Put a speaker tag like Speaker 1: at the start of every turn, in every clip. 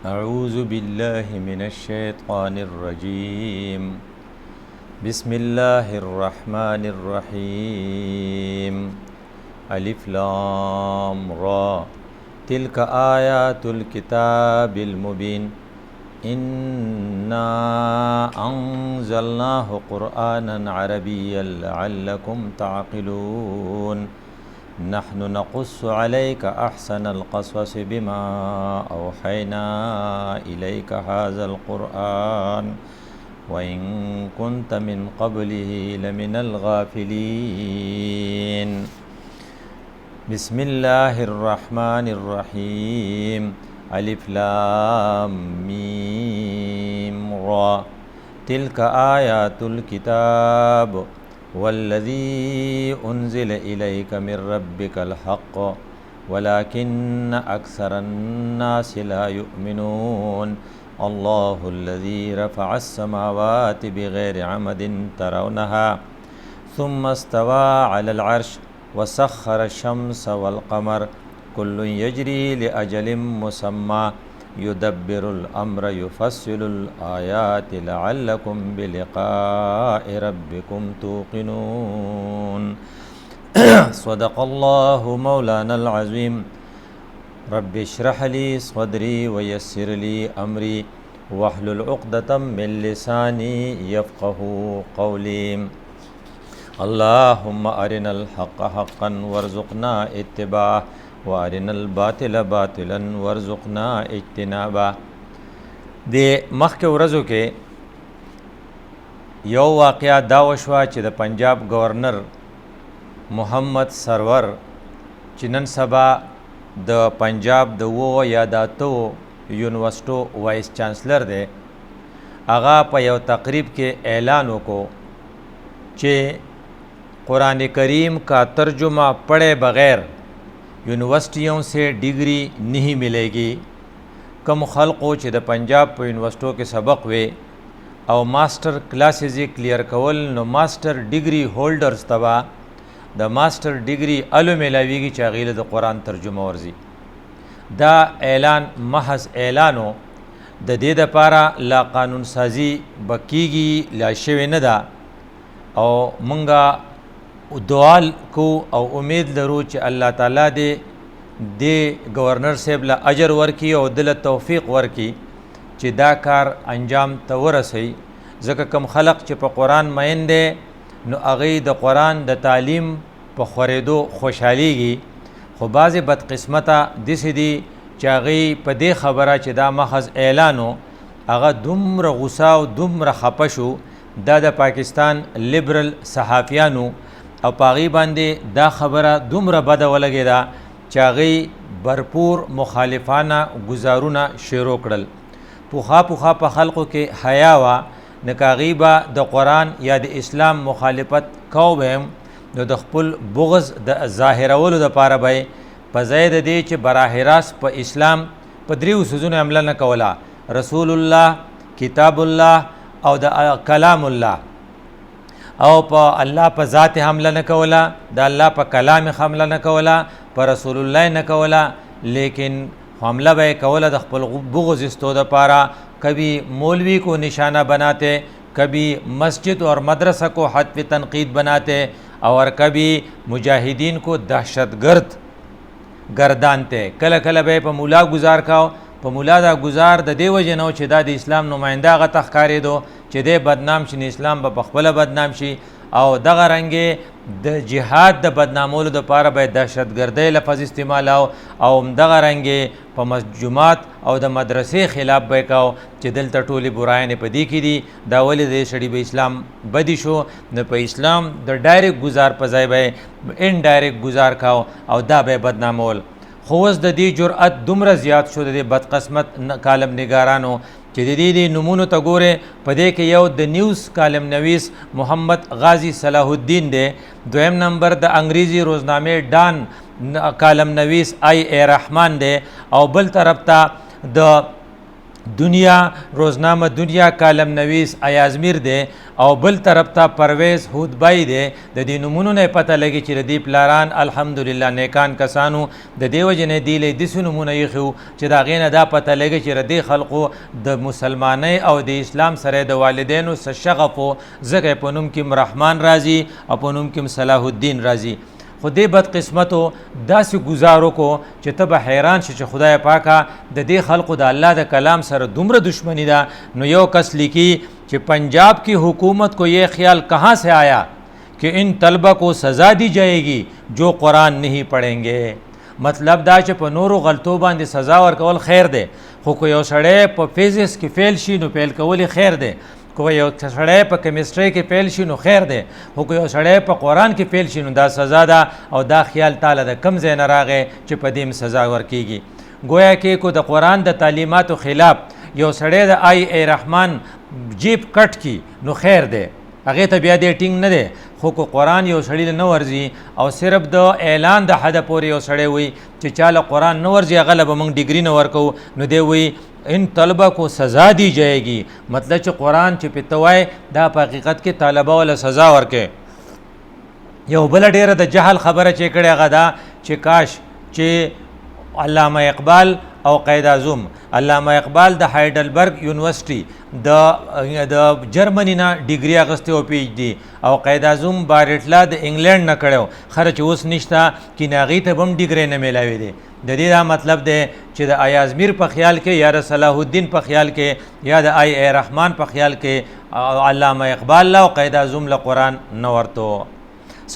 Speaker 1: أعوذ بالله من الشيطان الرجيم بسم الله الرحمن الرحيم ألف لام را تلك آيات الكتاب المبين إنا أنزلناه قرآنا عربيا لعلكم تعقلون نحن نقص عليك أحسن القصص بما أوحينا إليك هذا القرآن وإن كنت من قبله لمن الغافلين بسم الله الرحمن الرحيم ألف لام ميم را تلك آيات الكتاب والذي أنزل إليك من ربك الحق ولكن أكثر الناس لا يؤمنون الله الذي رفع السماوات بغير عمد ترونها ثم استوى على العرش وسخر الشمس والقمر كل يجري لأجل مسمى يدبر الأمر يفصل الآيات لعلكم بلقاء ربكم توقنون صدق الله مولانا العظيم رب اشرح لي صدري ويسر لي أمري واحلل عقدة من لساني يفقه قولي اللهم أرنا الحق حقا وارزقنا اتباعه وارنا الباطل باطلا وارزقنا اجتنابه. د مخکې ورځو کې یو واقعه دا وشوه چې د پنجاب گورنر محمد سرور چې نن سبا د پنجاب د یا د اتو یونیورسټو وایس چانسلر دی، هغه په یو تقریب کې اعلان وکړو چې قرآن کریم کا ترجمہ پڑھے بغیر یونیورسٹیوں سے ڈگری نہیں ملے گی. کم خلقو چې د پنجاب په یونیورسټو کې سبق وی او ماسټر کلاسز یې کلیر کول، نو ماسټر ډیګري هولډرز ته به د ماسټر ډیګري الو میلاویږي چې هغې له د قرآن ترجمه ورځي. دا اعلان محض اعلانو، د دې دپاره لا قانون سازي به کیږي، لا شوې نه ده، او مونږه دعا کو او امید لرو چې الله تعالی دې گورنر صاحب له اجر ورکي او دله توفیق ورکي چې دا کار انجام ته ورسوي. ځکه کم خلق چې په قرآن مین دی نو هغوی د قرآن د تعلیم په خورېدو خوشحالیږي، خو بعضې بدقسمته داسې دي چې هغوی په دې خبره چې دا محض اعلانو هغه دومره غوسه او دومره خفه شو، دا د پاکستان لیبرل صحافیانو او پاغي باندې دا خبره دومره بده ولګېده چې هغوی برپور مخالفانه ګزارونه شروع کړل. پوخا په خلقو کې حیا وه، نه که هغوی به د قرآن یا د اسلام مخالفت کو به هم نو د خپل بغض د ظاهرولو دپاره به په ځای د دې چې براه راست په اسلام په دریو څیزونو حمله نه کوله: رسول الله، کتاب الله او د کلام الله، او په الله په ذات حمله نه کوله، د الله په کلام حمله نه کوله، په رسول الله نه کوله، لیکن حمله به کوله د خپل بغض استو دپاره. کبھی مولوی کو نشانہ بناتے، کبھی مسجد اور مدرسہ کو حتف تنقید بناتے، اور کبھی مجاہدین کو دہشت گرد گردانتے. کله کله به په مولا گزار کاو، په مولا دا گزار د دې وجې نه و چې دا د اسلام نماینده هغه ته ښکارېدو چې دی بدنام شي، اسلام به پخپله بدنام شي، او دغه رنګې د جهاد د بدنامولو دپاره به دهشتګردۍ لفظ استعمالاو، او همدغه رنګې په جومات او د مدرسې خلاف به یې کاو چې دلته ټولې برایانې په دې کې دي، دا ولې د سړي به اسلام بدي شو. نو په اسلام د ډایرکټ گزار په ځای به انډایرکټ گزار کاو او دا به یې بدنامول. خو اوس د دې جرأت دومره زیات شو د دې بدقسمت کالم نګارانو چې د دې نومونو ته ګورې، په دې کې یو د نیوز کالم نویس محمد غازی صلاح الدین دی، دویم نمبر د انګریزي روزنامې ډان کالم نویس آئی اے رحمان دی، او بل طرف ته د دنیا روزنامه دنیا کالم نویس ایازمیر دی او بل طرف ته پرویز هودبای دی د دې نومونو نه پته لګي چې د دې پلاران الحمدلله نیکان کسانو د دې وجې نه دی له داسې نومونه ایښي چې د هغې نه دا پته لګي چې د دې خلقو د مسلمانۍ او د اسلام سره د والدینو څه شغف و ځکه په نوم کې رحمان راځي او په نوم کې صلاح الدین راځي خو دې بدقسمتو داسې ګزارو کو چې ته به حیران شي چې خدای پاکه د دې خلقو د الله د کلام سره دومره دشمنی ده نو یو کس لیکي چې پنجاب کی حکومت کو یہ خیال کہاں سے آیا کہ ان طلبہ کو سزا دی جائے گی جو قرآن نہیں پڑھیں گے مطلب دا چې په نورو غلطو باندې سزا ورکول خیر دی خو که یو سړی په فزکس کې فیل شي نو فیل کول خیر دی که یو سړی په کیمسټري کې فیل شي نو خیر دی خو که یو سړی په قرآن کې فیل شي نو دا سزا ده او دا خیال تعالی د کم ځای نه راغی چې په دې سزا ورکیږي گویا کې کو د قرآن د تعلیماتو خلاف یو سړی د ای رحمان جیب کټ کی نو خیر دی هغې ته بیا دې ټینګ نه دی خو که قرآن یو سړي نه ورځي او صرف د اعلان د حده پورې یو سړی وي چې چاله قرآن نه ورځي هغه له به موږ ډیګري نه ورکوو نو دی وایي ان طلبه کو سزا دی جائے گی مطلب چې قرآن چې پته وای دا په حقیقت کې طالبه ولا سزا ورکې یو بله ډیره د جهل خبره چې کړې هغه دا چې کاش چې علامه اقبال او قید اعظم علامه اقبال د هایډلبرګ یونیورسيټي د جرمنی نه ډیګري اخیستې او پی ایچ ډي او قید اعظم بارټلا د انګلند نه کړو خره چې اوس نشته کې هغې ته به هم ډیګري نه میلاوي دی د دې دا مطلب دی چې د ایازمیر په خیال کې یا د صلاح الدین په خیال کې یا د ای رحمان په خیال کې علامه اقبال له او قید اعظم له قرآن نه ورته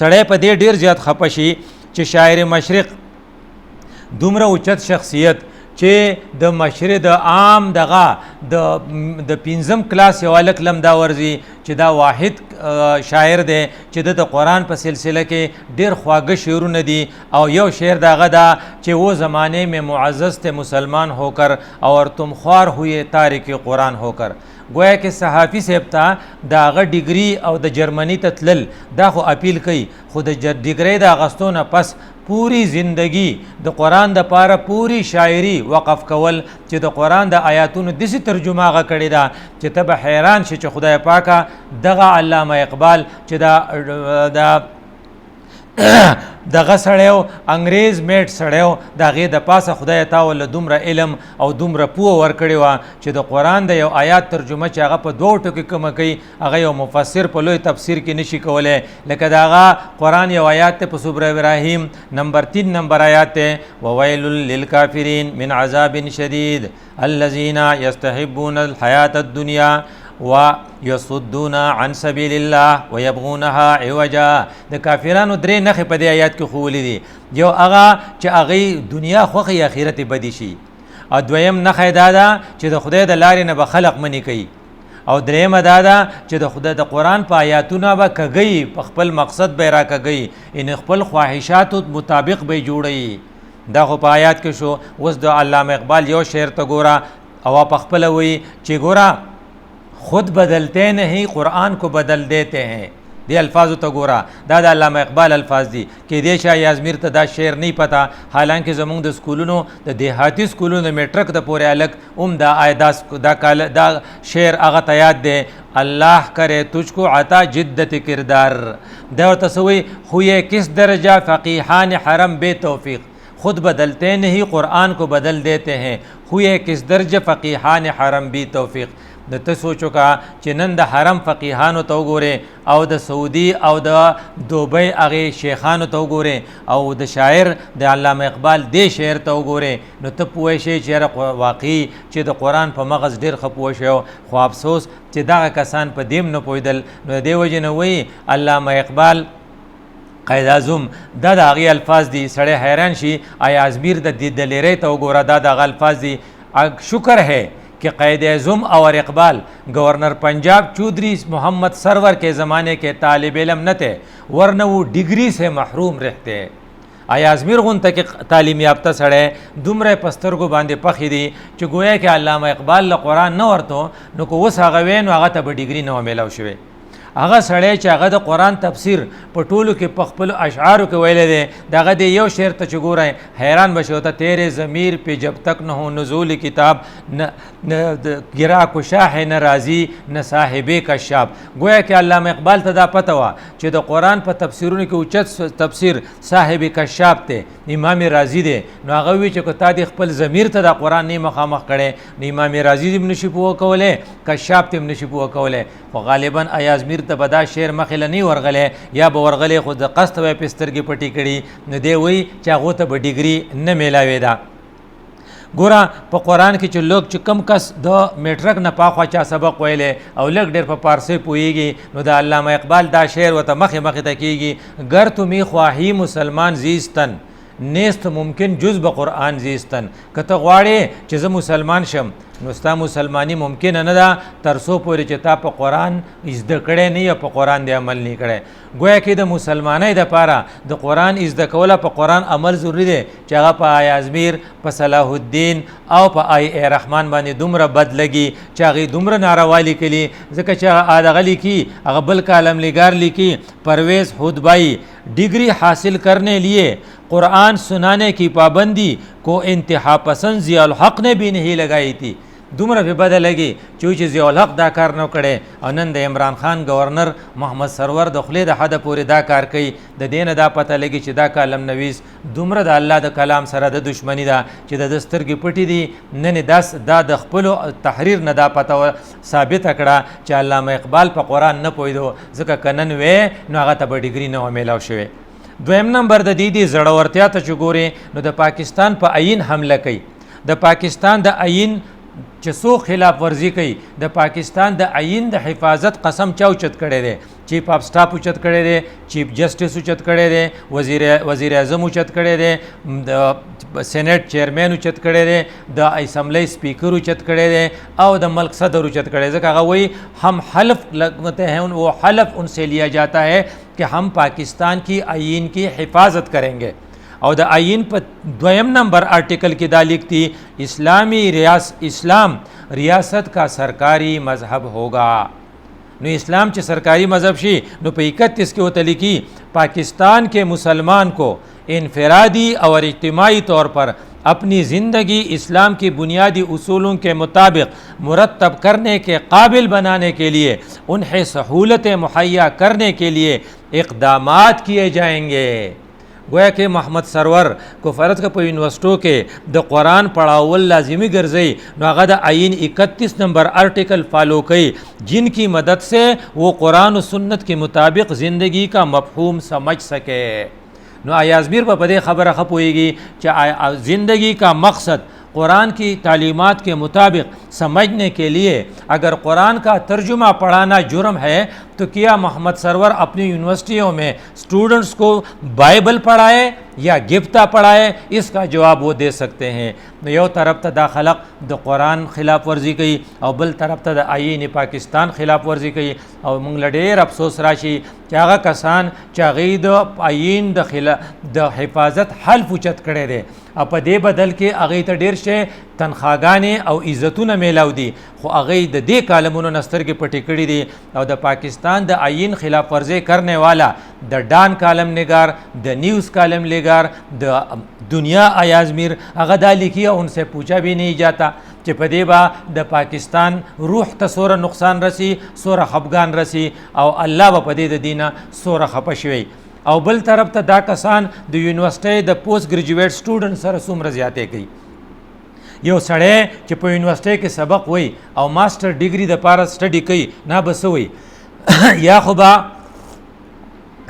Speaker 1: سړی په دې ډیر زیات خفه شي چې شاعر مشرق دومره اوچت شخصیت چې د مشر د عام دغه د پنځم کلاس یو هلک لم دا ورځي چې دا واحد شاعر دی چې د قرآن په سلسله کې ډیر خواږه شعرونه دي او یو شعر دغه دا چې وہ زمانے میں معزز تھے مسلمان ہو کر اور تم خوار ہوئے تارک قرآن ہو کر گویا کې صحافي صاحب ته د هغه ډیګري او د جرمني ته تلل دا خو اپیل کوي خو د ډیګري د اخیستو نه پس پوری زندگی د قرآن د پاره پوری شاعری وقف کول چې د قرآن د آیاتونو داسې ترجمه هغه کړې ده چې ته به حیران شي چې خدای پاکه دغه علامه اقبال چې دا دغه سړیو انګریز میټ سړیو د هغې د پاسه خدای تا ورله دومره علم او دومره پوه ورکړې وه چې د قرآن د یو آیات ترجمه چې هغه په دوو ټکو کومه کوي هغه یو مفسر په لوی تفسیر کې نشي کولی لکه د هغه قرآن یو آیات دی په سوره ابراهیم نمبر 3 نمبر آیات دی وویل للکافرین من عذاب شدید الذین یستحبون الحیات الدنیا ويصدون عن سبیل الله ويبغونها عوجا د کافرانو درې نښې په دې آیات کې ښوولې دي یو هغه چې هغې دنیا خوښي آخرت بدي شي او دویم نښه دا ده چې د خدای د لارې نه به خلق منې کوي او دریمه دا ده چې د خدای د قرآن په آیاتونه به کږوي په خپل مقصد به یې راکږوي ان خپل خواهشاتو مطابق به یې جوړوي دا خو په آیات کې شو اوس د علامه اقبال یو شعر ته ګوره او په خپله وایي چې ګوره خود بدلتے نہیں قرآن کو بدل دیتے ہیں دی الفاظو ته ګوره دا د علامه اقبال الفاظ دي کې دې شاه یازمیر ته دا شعر نه پته حالانکه زمونږ د سکولونو د دیهاتي سکولونو د میټرک د پورې الګ دا شعر هغه ته یاد دی اللہ کرے تجھ کو عطا جدت کردار دا ورته سوی خوی کس درجہ فقیحان حرم بے توفیق خود بدلتے نہیں قرآن کو بدل دیتے ہیں خوی کس درجہ فقیحان حرم بے توفیق د ته سوچو کا چې نن د حرم فقیحانو ته وګورې او د سعودي او د دوبۍ هغې شیخانو ته وګورې او د شاعر د علامه اقبال دې شعر ته وګورې نو ته پوه شې چې یاره واقعي چې د قرآن په مغز ډېر ښه پوه شو خو افسوس چې دغه کسان په دې نه پوهېدل نو د دې وجې نه وایي علامه اقبال قید اعظم دا د هغې الفاظ دي سړی حیران شي آیا ازمیر د دلیرۍ ته وګوره دا د هغه الفاظ دي شکر ہے کہ قید اعظم اور اقبال گورنر پنجاب چودھری محمد سرور کے زمانے کے طالب علم نہ تھے ورنہ وہ ڈگری سے محروم رہتے آیا ازمیر غونته کې تعلیم یافته سړی دومره په سترګو باندې پخې دي چې گویا کې علامه اقبال له قرآن نه ورته نو که اوس هغه وی نو هغه ته به ډیګري نه وه میلاو شوی هغه سړی چې هغه د قرآن تفسیر په ټولو کې په خپلو اشعارو کې ویلی دی دغه د یو شعر ته چې ګورئ حیران به شئ ته تیرے ضمیر پہ جب تک نہ ہو نزول کتاب نہ گرا کشاہ نہ راضی نہ صاحب کشاف. گویا کې علامه اقبال ته دا پته وه چې د قرآن په تفسیرونو کې اوچت تفسیر صاحب کشاف دی امام راضي دی. نو هغه وی چې که تا د خپل ضمیر ته د قرآن نه مخامخ کړی نو امام راضي هم نشي پوه کولی کشاف ته هم نشي پوه کولی. خو غالبا ایازمیر ته به دا شعر مخې له نه ورغلی یا به ورغلی خو د قصد به یې پې سترګې پټې کړي نو دی وایي چې هغو ته به ډیګري نه میلاوېده. ګوره په قرآن کې چې لوگ چې کم کس د میټرک نه پاخوا چا سبق ویلی او لږ ډېر په پارسی پوهیږي نو د علامه اقبال دا شعر ورته مخې ته کیږي گر تمی خواهی مسلمان زیستن نیست ممکن جز به قرآن زیستن. که ته غواړې چې زه مسلمان شم نو ستا مسلمانی ممکنه نه ده تر څو پورې چې تا په قرآن زده کړی نه یا په قرآن دې عمل نه کړی. گویا کې د مسلمانۍ دپاره د قرآن زده کوله په قرآن عمل ضروري دی چې هغه په آی ازمیر په صلاح الدین او په آی رحمان باندې دومره بد لګي چې هغې دومره ناروا لیکلي ځکه چې هغه دغه لیکي هغه بل کالم نګار لیکي پرویز حدبائی ڈگری حاصل کرنے لیے قرآن سنانے کی پابندی کو انتہا پسند ضیاء الحق نے بھی نہیں لگائی تھی. دومره په بده لګي چې ضیاء الحق دا کار نه کړی او نن د عمران خان گورنر محمد سرور د خولې د حده پورې دا کار کوي. د دې نه دا پته لګي چې دا کالم نویس دومره د الله د کلام سره د دشمني ده چې د سترګې پټې دي. نن دا د خپلو تحریر نه دا پته ثابته کړه چې علامه اقبال په قرآن نه پوهېدو ځکه که نن وی نو هغه ته به ډیګري نه وه میلاو شوی. دویم نمبر د دې زړورتیا ته چې ګورې نو د پاکستان په عین حمله کوي. د پاکستان د عین چې څو خلاف ورزي کوي د پاکستان د عین د حفاظت قسم چا اوچت کړی دی چیف آف سټاف اوچت کړی دی چیف جسټس اوچت کړی دی وزیر اعظم اوچت کړی دی د سینیټ چیرمین اوچت کړی دی د اسمبلی سپیکر اوچت کړی دی او د ملک صدر اوچت کړی دی. ځکه هغه وایي ہم حلف لگتے ہیں وہ حلف ان سے لیا جاتا ہے کہ ہم پاکستان کی عین کی حفاظت کریں گے. او د عین په دویم نمبر آرٹیکل کې دا لیکتی اسلام ریاست کا سرکاری مذہب ہوگا. نو اسلام چې سرکاری مذہب شي نو په 31 کې ورته لیکي پاکستان کے مسلمان کو انفرادی اور اجتماعی طور پر اپنی زندگی اسلام کی بنیادی اصولوں کے مطابق مرتب کرنے کے قابل بنانے کے لیے انہیں سہولتیں مہیا کرنے کے لیے اقدامات کیے جائیں گے. گویا کہ محمد سرور کو فرض کا په یونیورسٹوں کې د قرآن پڑھاول لازمی ګرځي نو هغه د عین 31 نمبر آرٹیکل فالو کوي جن کی مدد سے وہ قرآن و سنت کے مطابق زندگی کا مفہوم سمجھ سکے. نو ایازمیر په دې خبره ښه پوهیږي چې زندگی کا مقصد قرآن کی تعلیمات کے مطابق سمجھنے کے لیے اگر قرآن کا ترجمہ پڑھانا جرم ہے تو کیا محمد سرور اپنی یونیورسٹیوں میں اسٹوڈنٹس کو بائبل پڑھائے یا گفتہ پڑھائے؟ اس کا جواب وہ دے سکتے ہیں. یو طرف ته دا خلق د قرآن خلاف ورزی کوي او بل طرف ته د عین پاکستان خلاف ورزی کوي او موږ له ډېر افسوس راشي چې هغه کسان چې هغوی د عین د حفاظت حلف اوچت کړی دی او په دې بدل کې هغوی ته ډېر شی تنخواګانې او عزتونه میلاو دي خو هغوی د دې کالمونو نه سترګې پټې کړي دي او د پاکستان د عین خلاف ورزی کرنے والا د ډان کالم نگار د نیوز کالم نگار د دنیا ایازمیر هغه دا لیکي او ان سے پوچھا بھی نہیں جاتا چې په دې به د پاکستان روح ته څوره نقصان رسی څوره خفګان رسی او الله به په دې د دینه څوره خفه شوی. او بل طرف ته دا کسان د یونیورسټۍ د پوسټ ګریجویټ سټوډنټ سره څومره زیاتې کوي. یو سړی چې په یونیورسټۍ کې سبق وای او ماسټر ډیګري دپاره سټډي کوي نه به څه وایي یا خو به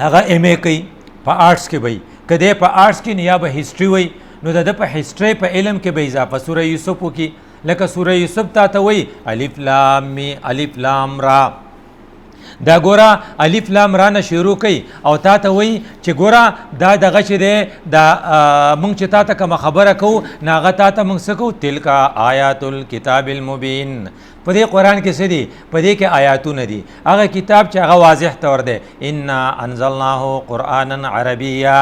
Speaker 1: هغه ایم ای کوي په آرټس کې به وي که دی په آرټس کې نه یا به هسټري وایي نو د ده په هسټرۍ په علم کې به اضافه سوره یوسف وکړي لکه سوره یوسف تا ته وایي الف لام می الف لام را دا ګوره الف لام را نه شروع کوي او تا ته وایي چې ګوره دا دغه چې دی دا موږ چې تا ته کومه خبره کوو نو هغه تا ته موږ څه کوو تلک آیات الکتاب المبین. په دې قرآن کې څه دي؟ په دې کې آیاتونه دي هغه کتاب چې هغه واضح طور دی انا انزلناه قرآنا عربیا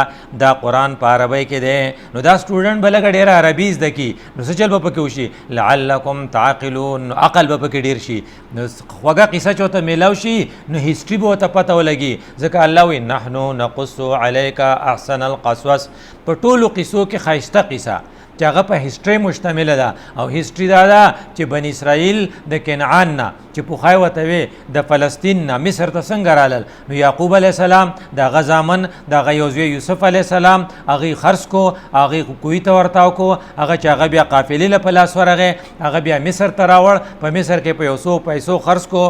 Speaker 1: دا قرآن په عربی کې دی نو دا سټوډنټ به لږه ډېره عربي زده کي نو څه چل به پکې وشي لعلکم تعقلون عقل به پکې ډېر شي نو خوږه قصه چې ورته میلاو شي نو هیسټري به ورته پته ولګي ځکه الله وایي نحنو نقص علیک احسن القصص په ټولو قصو کې ښایسته قصه چې هغه په هیسټري مشتمله ده او هیسټري دا ده چې بني اسرائیل د کنعان نه چې پخوای ورته وي د فلسطین نه مصر ته څنګه رالل نو یعقوب علیه السلام د هغه زامن د هغه یو زوی یوسف علیه السلام هغې خرڅ کو هغې کوی ته ورتاو کو هغه چې هغه بیا قافلې له په لاس ورغی هغه بیا مصر ته راوړ په مصر کې په 100 پیسو خرڅ کو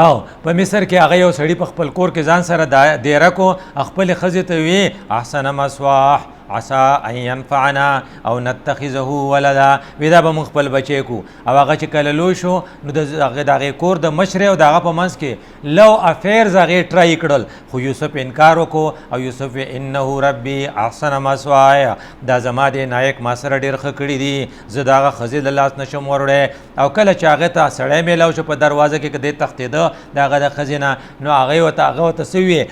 Speaker 1: او په مصر کې هغه یو سړي په خپل کور کې ځان سره دیره کو خپل ښځې ته وی احسن مسواح عسى ان ينفعنا او نتخذه ولدا ودا به مخ خپل بچی کو او هغه چې کله لوی شو نو دغه کور د مشر او دغه په منځ کې لو افیرز هغه ټرای کړل خو یوسف انکار وکړو او یوسف انه ربي احسن مسوایا دا زما د نایک ما سره ډیر ښه کړی دي زه دغه خزې د لاس نشم وروړی او کله چې هغه ته سړی میلاو شو په دروازه کې کده تختیده دغه د خزینه نو هغه وته سوي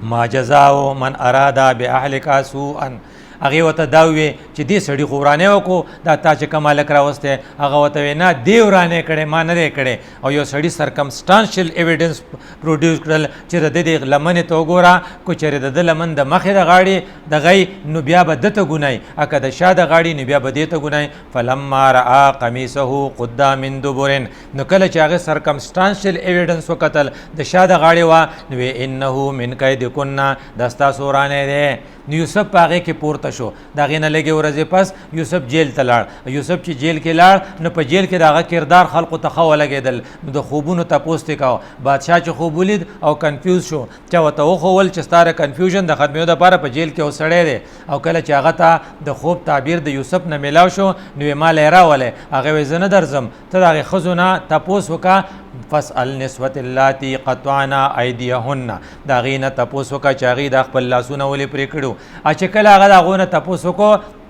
Speaker 1: ما جزاء من اراد باهلك سوءا هغه وته دا وی چې دې سړي خو ورانه وکړو دا تا چې کوم هلک راوستی هغه ورته وی نه دې ورانه کړی ما نه دی کړی او یو سړي سرکمسټانشل ایویډنس پروډیوس کړل چې د دې لمنې ته وګوره کو چېرې د ده لمن د مخې د غاړې دغی نو بیا به ده ته ګنای اکه د شا د غاړې نو بیا به دې ته ګنای فلما رأى قمیصه قد من دبر نو کله چې هغه سرکمسټانشل ایویډنس وکتل د شا د غاړې وه نو انه من کیدکن دا ستاسو ورانه دی نو یوسف په هغې کې پورته شو د هغې نه لږې ورځې پس یوسف جیل ته لاړ یوسف چې جیل کې لاړ نو په جیل کې د هغه کردار خلقو ته ښه ولګېدل نو د خوبونو تپوس ترې کوه بادشاه چې خوب ولید او کنفیوز شو چا ورته وښول چې ستا د کنفیوژن د ختمېدو دپاره په جیل کې یو سړی دی او کله چې هغه ته د خوب تعبیر د یوسف نه میلاو شو نو یې ما لی راولی هغې وایي زه نه درځم ته د هغې ښځو نه تپوس وکړه فاسأل نسوة اللاتي قطعنا ایدیهن د هغې نه تپوس وکړه چې هغې دا خپل لاسونه ولې پرې کړو چې کله هغه د هغو نه تپوس وکړو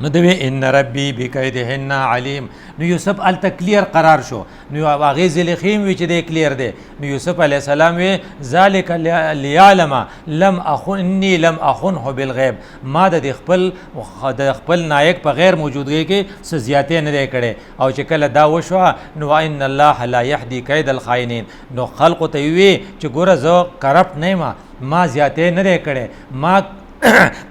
Speaker 1: نو دوی ان ربي بکیدهن علیم نو یوسف هلته کلیر قرار شو نو هغې زلیخیم وي چې دی کلیر دی نو یوسف علیه السلام وی ذلک لیعلم انی لم اخنه بالغیب ما د خپل نایک په غیر موجودګۍ کې څه زیاتې نه دی کړی او چې کله دا وشوه نو ان الله لا یهدي کید الخائنین نو خلقو ته وی چې ګوره زه کرپټ نه یم ما زیاتې نه دی کړی ما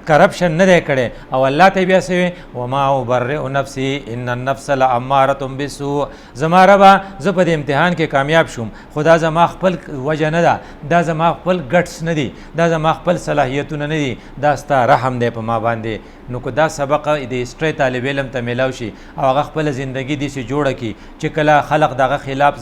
Speaker 1: کرپشن نه دی کړی او الله ته بیا سوی وما ابرئ نفسي ان النفس لاماره بالسوء زما ربه زه په دې امتحان کې کامیاب شوم خو دا زما خپل وجه نه ده دا زما خپل ګټس نه دي دا زما خپل صلاحیتونه نه دي دا ستا رحم دی په ما باندې نو که دا سبق د هسټرۍ طالب علم ته میلاو شي او هغه خپله زندګي داسې جوړه کړي چې کله خلق دغه خلاف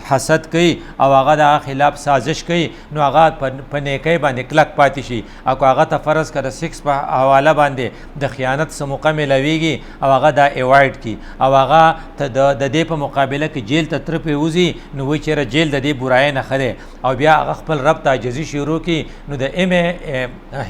Speaker 1: حسد کوي او هغه دغه خلاف سازش کوي نو هغه په نیکۍ باندې کلک پاتې شي او که هغه ته فرض که د سکس په حواله باندې د خیانت څه موقع میلاویږي او هغه دا ایوایډ کړي او هغه ته د دې په مقابله کې جیل ته تره پرې وځي نو وایي چېرې جیل د دې برایۍ نه ښه دی او بیا هغه خپل رب ته عاجزي شروع کړي نو د ام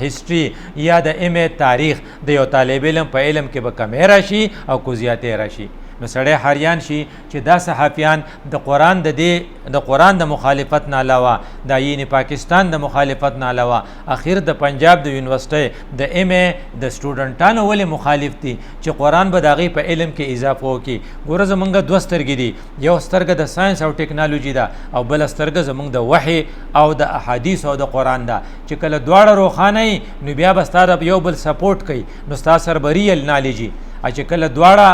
Speaker 1: هسټري یا د ام تاریخ د یو طالب علم په علم کې به کمی راشي او کو زیاتې راشي نو سړی حیران شي چې دا صحافیان د قرآن د مخالفت نه علاوه د آیین پاکستان د مخالفت نه علاوه اخر د پنجاب د یونیورسټۍ د ام ای د سټوډنټانو ولې مخالف دي چې قرآن به د هغې په علم کې اضافه وکړي ګوره زمونږ دوه سترګې دي یو سترګه د ساینس او ټیکنالوژي ده او بله سترګه زمونږ د وحي او د احادیث او د قرآن ده چې کله دواړه روښانه وي نو بیا به ستا یو بل سپورټ کوي نو ستا سره به ریل نالجي چې کله دواړه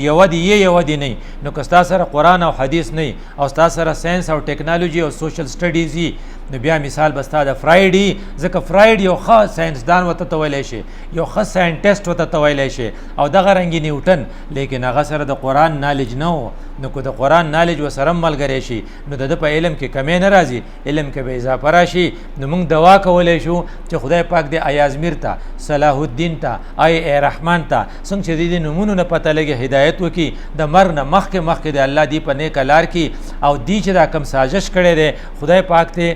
Speaker 1: یو دي یو دي نه نو که ستا سره قرآن او حدیث نه او ستا سره ساینس او ټیکنالوژي او سوشل سټډیز وي نو بیا مثال به ستا د فراید وي ځکه فراید یو ښه ساینسدان ورته ته ویلی شي یو ښه ساینټسټ ورته ته ویلی شي او دغه رنګې نیوټن لیکن هغه سره د قرآن نالج نه و نو که د قرآن نالج ورسره ملګری شي نو د ده په علم کې کمی نه راځي علم کې به اضافه راشي نو موږ دعا کولی شو چې خدای پاک دې ایازمیر ته صلاح الدین ته ای رحمان ته څنګه چې دې نومونو نه پته لګي هدایت وکړي د مرګ نه مخکې د الله دی په نیکه لار کې او دی چې دا کم سازش کړی دی خدای پاک ته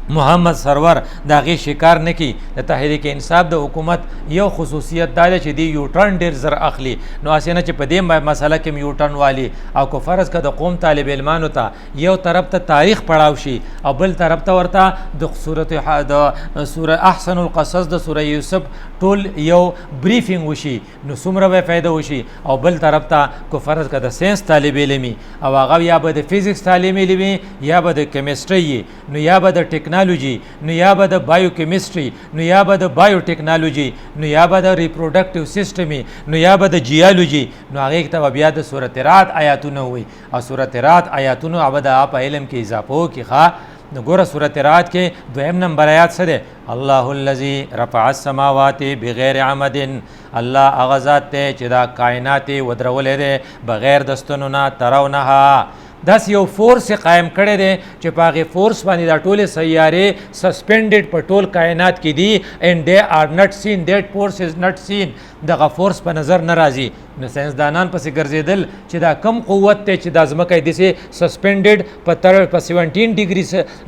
Speaker 1: محمد سرور د هغې شکار نه کي. د تحریک انصاف د حکومت یو خصوصیت دا ده چې دی یو ټرن ډېر زر اخلي، نو هسې نه چې په دې مسله کې یو ټرن والي او که فرض که د قوم طالب علمانو ته یو طرف ته تاریخ پړاو شي او بل طرف ته ورته د سوره احسن القصص د سوره یوسف ټول یو بریفینګ وشي نو څومره به فایده وشي، او بل طرف ته که فرض که د ساینس طالب علمي او هغه یا به د فزیکس طالب علمي یا به د کیمسټري نو یا به د ټیکنالوجي نو یا به د بایو کیمسټري نو یا به د بایو ټیکنالوجي نو یا به د ریپروډکټیو سیسټمي نو یا به د جیالوجي، نو هغې ته به بیا د سورت رعد آیاتونه وي او سورت رعد آیاتونو به د په علم کې اضافه وکړي. ښه نو ګوره سورت رعد کې 2 نمبر آیات څه دی؟ الله الذي رفع السماوات بغیر عمد، الله هغه ذات دی چې دا کائنات ودرولی دی بغیر د ستنو نه ترونها. داس یو فورس قائم کړی دی چې په هغې فورس باندې دا ټولې سیارې سسپینډډ په ټول کائنات کې دي اینډ دے آر نٹ سین، دیٹ فورس از نٹ سین، دغه فورس په نظر نه راځي. نو ساینسدانان پسې ګرځېدل چې دا کم قوت دی چې دا ځمکه یې داسې سسپینډډ په 17 ډیګري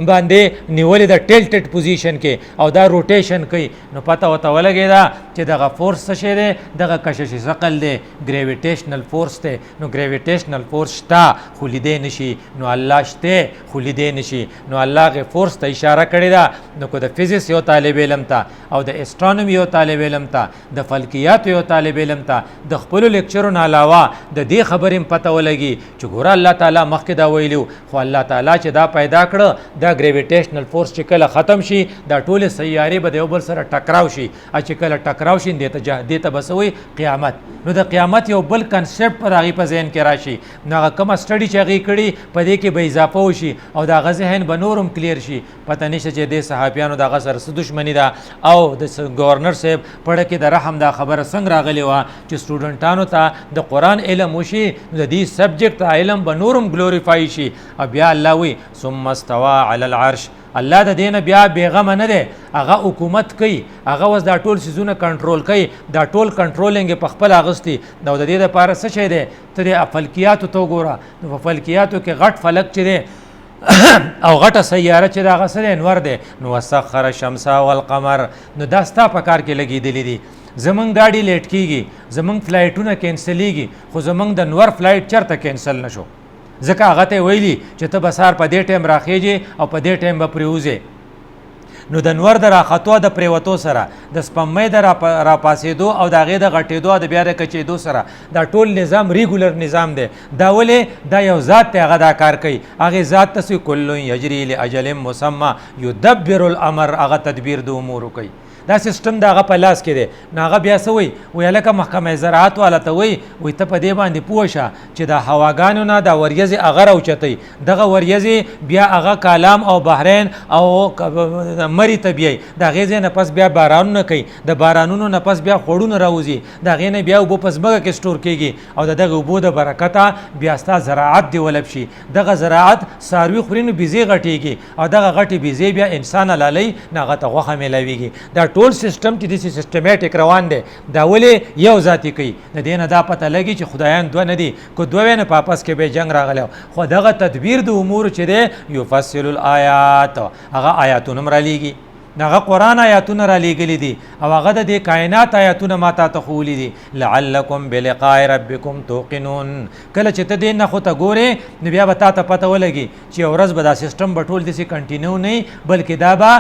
Speaker 1: باندې نیولې ده ټیلټډ پوزیشن کې او دا روټیشن کوي، نو پته ورته ولګېده چې دغه فورس څه شی دی؟ دغه کشش ثقل دی، ګریویټیشنل فورس دی. نو ګریویټیشنل فورس شته خو لیدی نشي، نو الله شته خو لیدی نشي. نو الله هغې فورس ته اشاره کړې ده. نو که د فزیکس یو طالب علم ته او د اسټرانومي یو طالب علم ته د فلکیاتو یو طالب علم ته د خپلو لیکچرونو علاوه د دې خبرې پته ولګي چې ګوره الله تعالی مخکې دا ویلو، خو الله تعالی چې دا پیدا کړه دا ګریویټیشنل فورس چې کله ختم شي دا ټولې سیارې به د یو بل سره ټکراو شي، او چې کله ټکراو شي دې ته به څه وایي؟ قیامت. نو د قیامت یو بل کنسپټ پر هغې په ذهن کې راشي، نو هغه کومه سټډي چې هغې کړي په دې کې به اضافه وشي او د هغه ذهن به نور هم کلیر شي. پته نشته چې دې صحابیانو د هغه سره څه دښمني ده او د ګورنر صاحب پړه کې د رحم دا خبره څنګه راغلې وه چې سټوډنټانو ته د قرآن علم وشي، د دې سبجیکټ علم به نور هم ګلوریفای شي. او بیا الله وی ثم استوى على العرش، الله د دې نه بیا بیغمه نه دی، هغه حکومت کوي، هغه اوس دا ټول څیزونه کنټرول کوي، دا ټول کنټرولینګ یې په خپل اخیستي. نو د دې دپاره څه شی دی؟ ته د فلکیاتو ته وګوره، نو په فلکیاتو کې غټ فلک چې دی او غټه سیاره چې د هغه څه دی؟ انور دی. نو وسخر الشمس والقمر، نو دا ستا په کار کې لګېدلي دي. زمونږ ګاډي لیټ کېږي، زمونږ فلایټونه کینسلیږي، خو زمونږ د نور فلایټ چېرته کینسل نه شو، ځکه هغه ته ویلي چې ته به سهار په دې ټایم راخېږې او په دې ټایم به پرېوځې. نو د نور د راختو د پریوتو سره د سپمۍ د راپاسېدو او د هغې د غټېدو او د بیا د کچېدو سره دا ټول نظام ریګولر نظام دی. دا ولې؟ دا یو ذات دی هغه دا کار کوي، هغې ذات ته سوی کل یجري لاجل مسمى یدبر الامر، هغه تدبیر د امورو کوي. دا سیستم د هغه په لاس کې دی. نو هغه بیا څه وایي؟ وایي هلکه محکمه زراعت والا ته وایي ته په دې باندې پوه شه چې د هواګانو نه دا وریځې هغه راوچتوي، دغه وریځې بیا هغه کالام او بحرین او مري ته بیایي، د هغې ځای نه پس بیا بارانونه کوي، د بارانونو نه پس بیا خوړونه راوځي، د هغې نه بیا اوبه په ځمکه کې سټور کېږي او د دغې اوبو د برکته بیا ستا زراعت ډیولپ شي. دغه زراعت څاروي خوري نو بیزې غټېږي او دغه غټې بیزې بیا انسان حلالوي، نو هغه ته غوښه میلاویږي. دا ټول سیستم چې داسې سیستمیټک روان دی، دا ولې یو ذاتي کوي؟ د دې نه دا پته لګي چې خدایان دوه نه دي، که دوه وی نه په آپس کې به جنګ راغلی، خو دغه تدبیر د امورو چې دی یفصل الآیات، هغه آیاتونه هم رالیږي، هغه قرآن آیاتونه را لیږلي دي او هغه د دې کائنات آیاتونه ما تا ته ښوولي دي. لعلکم بلقاء ربکم توقنون، کله چې ته دې نښو ته ګورې نو بیا به تا ته پته ولګي چې یو ورځ به دا سیسټم به ټول داسې کنټینیو نه وي، بلکې دا به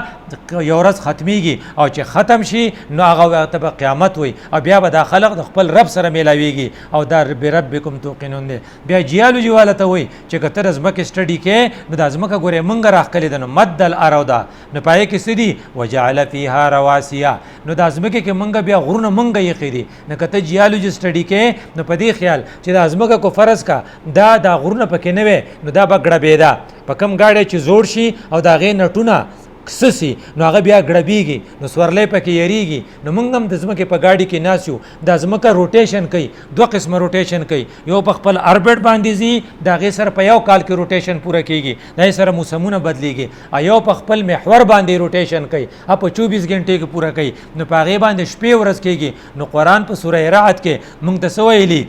Speaker 1: یو ورځ ختمیږي او چې ختم شي نو هغه ته به قیامت وي او بیا به دا خلق د خپل رب سره میلاویږي او دا بربکم توقنون دی. بیا جیالوجي والا ته وایي چې که ته د ځمکې سټډي کې نو دا ځمکه ګورې مونږ راښکلې ده، نو مد الارض، نو په هغې کې څه دي؟ وجعل فيها رواسي، نو د ازمکه کې منګه بیا غرونه منګه یې خېدي. نو کته جیالوجي سټډي کې نو په دې خیال چې د ازمکه کو فرض کا دا غرونه پکې نه وي، نو دا به ګړبېده په کم گاډی چې زوړ شي او د هغې نټونه کسسی نو هغه بیا ګړبېږي، نو سورلی پکې یریږي. نو موږ هم د ځمکې په ګاډي کې ناست یو، دا ځمکه روټیشن کوي، دوه قسمه روټیشن کوي، یو په خپل اربټ باندې ځي، د هغې سره په یو کال کې روټیشن پوره کېږي، د هغې سره موسمونه بدلېږي، یو په خپل محور باندې روټیشن کوي، په 24 غنټې کې پوره کوي، نو په هغې باندې شپې ورځ کېږي. نو قرآن په سوره رعد کې موږ ته څه ویلي؟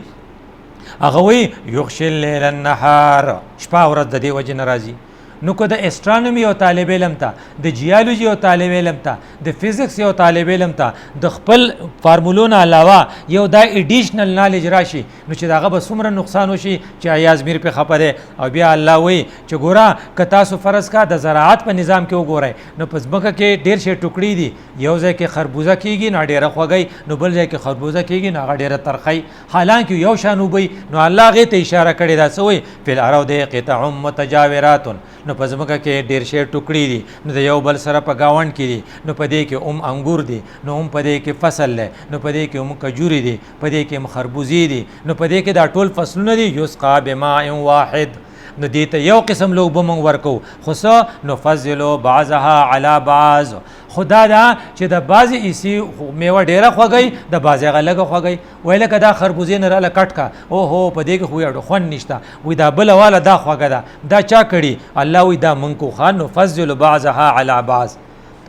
Speaker 1: هغه وایي یغشي اللیل النهار، شپه ورځ د دې وجې نه راځي. نو که د اسټرانومي یو طالب علم ته، د جیالوجي یو طالب علم ته، د فزیکس یو طالب علم ته د خپل فارمولو نه علاوه یو دا ایډیشنل نالج راشي، نو چې دغه به څومره نقصان وشي چې ایاز میر په خپه دی. او بیا الله وایي چې ګوره که تاسو فرض کا د زراعت په نظام کې وګورئ، نو په ځمکه کې ډېر شی ټوکړي دي، یو ځای کې خربوزه کېږي نو ډېره خوږی، نو بل ځای کې خربوزه کېږي نو هغه ډېره ترخی، حالانکه یو شان وبوي. نو الله هغې ته اشاره کړې ده څه وایي فی الارض قطع متجاورات، نو په ځمکه کې ډېر شی ټوکړي دي، نو د یو بل سره په ګاونډ کې دي، نو په دې کې انګور دي، نو په دې کې فصل دی، نو په دې کې کجوري دي، په دې کې خربوزي دي، نو په دې کې دا ټول فصلونه دي. یسقا بماء واحد، نو دې ته یو قسم لو به مونږ ورکو، خو څه نفضلو بعضها علی بعض، خدا دا چې د بعضې ایسي میوه ډېره خوږی، د بعضې هغه لږه خوږی. وایي لکه دا خربوزې نه راله کټ کا، اوهو په دې کې خو یو خوند نشته، وایي دا بله واله دا خوږه ده، دا چا کړي؟ الله وایي دا مونږ کو خان نفضل بعضها علی بعض.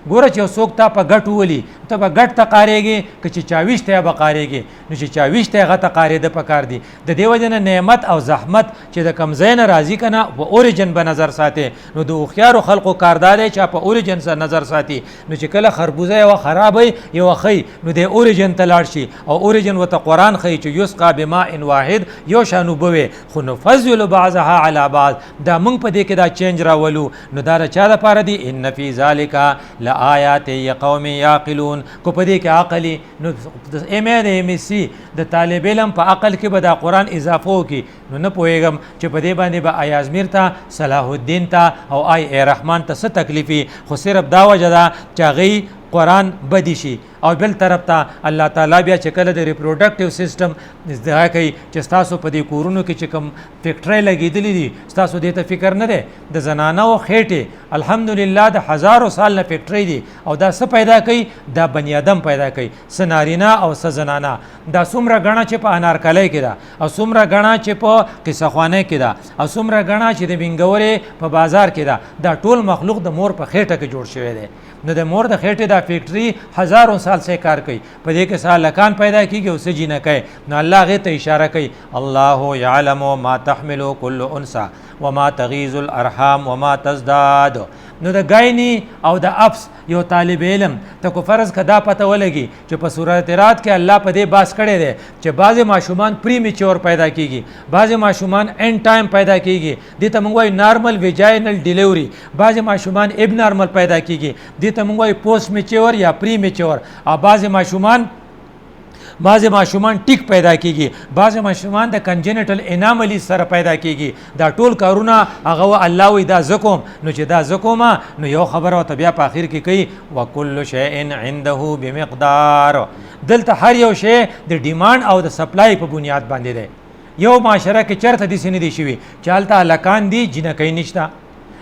Speaker 1: ګوره چې څوک تا په ګټ وولي ته به ګټ ته قارېږي، که چې چاویش ته به قارېږي، نو چې چاویش ته هغه ته قارېده پکار دي. د دې وجې نه نعمت او زحمت چې د کم ځای نه راځي که نه په اوریجن به نظر ساتي. نو د هوښیارو خلقو کاردار دی چې په اوریجن سره نظر ساتي. نو چې کله خربوزه یوه خرابوي یوه ښي، نو د اوریجن ته لاړ شي، او اوریجن ورته قرآن ښیي چې یسقا بماء واحد، یو شان اوبه وي، خو نفضل بعضها علی بعض. دا موږ په دې کې دا چینج راولو. نو دا د چا دپاره دي؟ ان فی ذلک لآیات لقوم یعقلون. کو په دې کې عقلي، نو د ایم ای د ایم ایس سی د طالب علم په عقل کې به دا قرآن اضافه وکړي. نو نه پوهېږم چې په دې باندې به ایاز میر ته، صلاح الدین ته او ای رحمان ته څه تکلیفي، خو صرف دا وجه ده چې هغوی قرآن بدی شي. او بل طرف ته الله تعالی بیا چې کله د ریپروډکټیو سیسټم ازدها کوي چې ستاسو په دې کورونو کې چې کوم فیکټرۍ لګېدلې دي ستاسو دې ته فکر نه دی. د زنانو خېټې الحمدلله د هزارو سال نه فیکټرۍ دي، او دا څه پیدا کوي؟ دا بني ادم پیدا کوي، څه نارینه او څه زنانه. دا څومره ګڼه چې په انارکلۍ کې ده، او څومره ګڼه چې په قصه خوانۍ کې ده، او څومره ګڼه چې د بنګورې په بازار کې ده، دا ټول مخلوق د مور په خېټه کې جوړ شوی دی. نو د مور د خېټې دا فیکټري هزارو سال سے کار کوي، په دې کې سالکان پیدا کیږي او څه جینکۍ. نو الله هغې ته اشاره کوي الله یعلم ما تحمل کل انثی وما تغیض الارحام وما تزداد. نو د گاینی او د افس یو طالب علم ته کو فرض کدا پته ولګي چې په سورۃ رات کې الله په دې باس کړی دی چې بعضې ماشومان پری میچور پیدا کیږي، بعضې ماشومان اینڈ ټایم پیدا کیږي، دې ته موږ وایو نارمل ویجاینل ډیلیوري، بعضې ماشومان اب نارمل پیدا کیږي، دې ته موږ وایو پوسټ میچور یا پری میچور، او بعضې ماشومان ټیک پیدا کیږي، بعضې ماشومان د کنجنټل اناملی سره پیدا کیږي. دا ټول کارونه هغه الله وایي دا زه کوم. نو چې دا زه کومه، نو یو خبره ورته بیا په اخر کې کوي وکل شیء عنده بمقدار. دلته هر یو شی د ډیمانډ او د سپلای په بنیاد باندې دی. یو معاشره کې چېرته داسې نه دي شوي چې هلته هلکان دي جینکۍ نشته،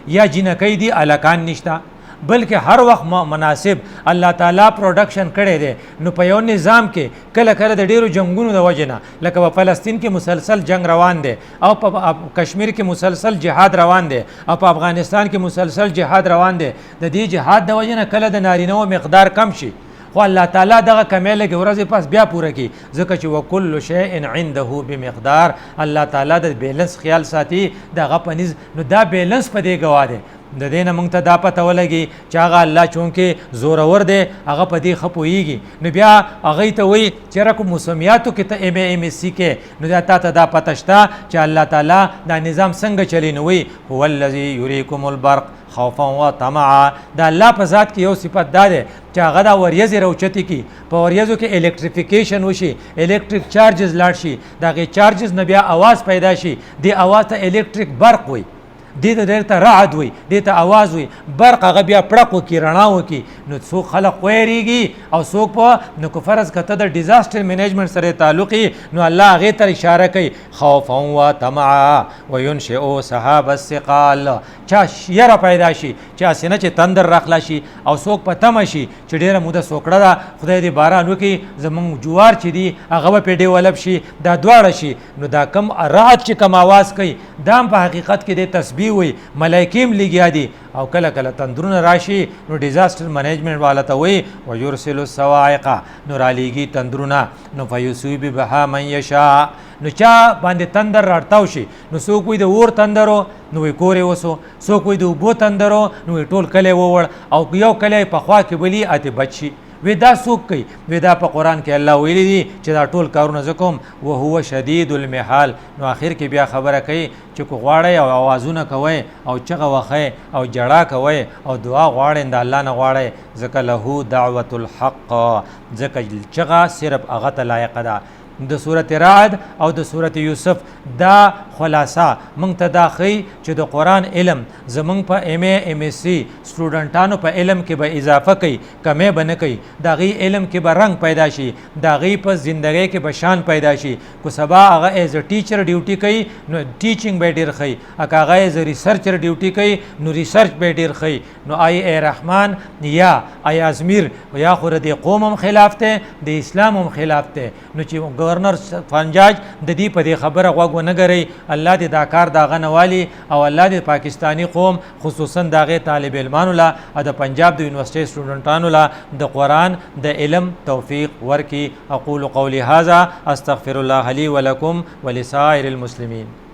Speaker 1: یا جینکۍ دي هلکان نشته، بلکې هر وخت مناسب الله تعالی پروډکشن کړی دی. نو په یو نظام کې کله کله د ډیرو جنگونو د وجې نه، لکه په فلسطین کې مسلسل جنگ روان دی، او په کشمیر کې مسلسل جهاد روان دی، او په افغانستان کې مسلسل جهاد روان دی. د دې جهاد د وجې نه کله د نارینه‌و مقدار کم شي، خو الله تعالی دغه کمی لږې ورځې پس بیا پوره کړي، ځکه چې وکل شیء عنده بمقدار. الله تعالی د بیلنس خیال ساتي دغه په نظ. نو دا بیلنس په دې ګواه دی. د دې نه موږ ته دا پته ولګي چې هغه الله چونکې زورور دی، هغه په دې ښه پوهېږي. نو بیا هغوی ته وایي چې یاره کوم موسمیاتو کې ته ایم ایس سی کې، نو دا تا ته دا پته شته چې الله تعالی دا نظام څنګه چلی. نو وایي هو الذي یریکم البرق خوفا و طمعا. دا الله په ذات کې یو صفت دا دی چې هغه دا وریځې راوچتې کړي، په وریځو کې الکتریفیکیشن وشي، الکتریک چارجز لاړ شي، د هغې چارجز نه بیا اواز پیدا شي، دې اواز ته الکتریک برق وایي، دې ته ډېر ته رعد وي، دې ته اواز وي، برق هغه بیا پړق وکړي، رڼا وکړي. نو څوک خلق ویریږي او څوک په نو که فرض که ته د ډیزاسټر مینجمنټ سره تعلق یې، نو الله هغې ته اشاره کوي خوفا و طمعا وینشئ سحاب الثقال. چا یره پیدا شي، چا سینه چې تندر راخلا شي، او څوک په تمه شي چې ډېره موده سوکړه ده خدای دې باران وکړي زمونږ جوار چې دي هغه به پې ډیولپ شي، دا دواړه شي. نو دا کم رعد چې کم اواز کوي دا هم په حقیقت کې د تسبیح وي، ملایکې هم لګیا دي، او کله کله تندرونه راشي نو ډیزاستر منیجمنت والا ته وایي ویرسل الصواعق نو رالیږي تندرونه نو فیصیب بها من یشاء نو چا باندې تندر راټاو شي نو څوک وایي د اور تندرو نو وایي کور یې وسو څوک وایي د اوبو تندرو نو وایي ټول کلی ووړ او یو کلی په خوا کې بلي اتې بچ شي وی دا څوک کوي وی دا په قرآن کې الله ویلی دي چې دا ټول کارونه زه کوم وهو شدید المحال نو آخر کې بیا خبره کوي چې کو غواړئ او اوازونه کوئ او چغه وخئ او جړا کوئ او دعا غواړئ د الله نه غواړئ ځکه له دعوت الحق ځکه چغه صرف هغه ته لایقه ده د صورت رعد او د صورت یوسف دا خلاصه مونږ ته دا ښیي چې د قرآن علم زمونږ په ایم ایس سی سټوډنټانو په علم کې به اضافه کوي کمی به نه کوي د هغوی علم کې به رنګ پیدا شي د هغوی په زندګۍ کې به شان پیدا شي کو سبا هغه ایز ا ټیچر ډیوټي کوي نو ټیچینګ به ډېر ښیي که هغه ایز ا ریسرچر ډیوټي کوي نو ریسرچ به ډېر ښیي نو ای رحمان یا ای ازمیر یا خو د قوم هم خلاف دی د اسلام هم خلاف دی نو چې گورنر فنجاج د دې په دې خبره غوږ ونه ګرئ الله دې دا کار د هغه نه والي او الله دې پاکستاني قوم خصوصا د هغې طالب علمانو له او د پنجاب د یونیورسټۍ سټوډنټانو له د قرآن د علم توفیق ورکي. اقول قولي هذا استغفر الله لي ولكم ولسائر المسلمين.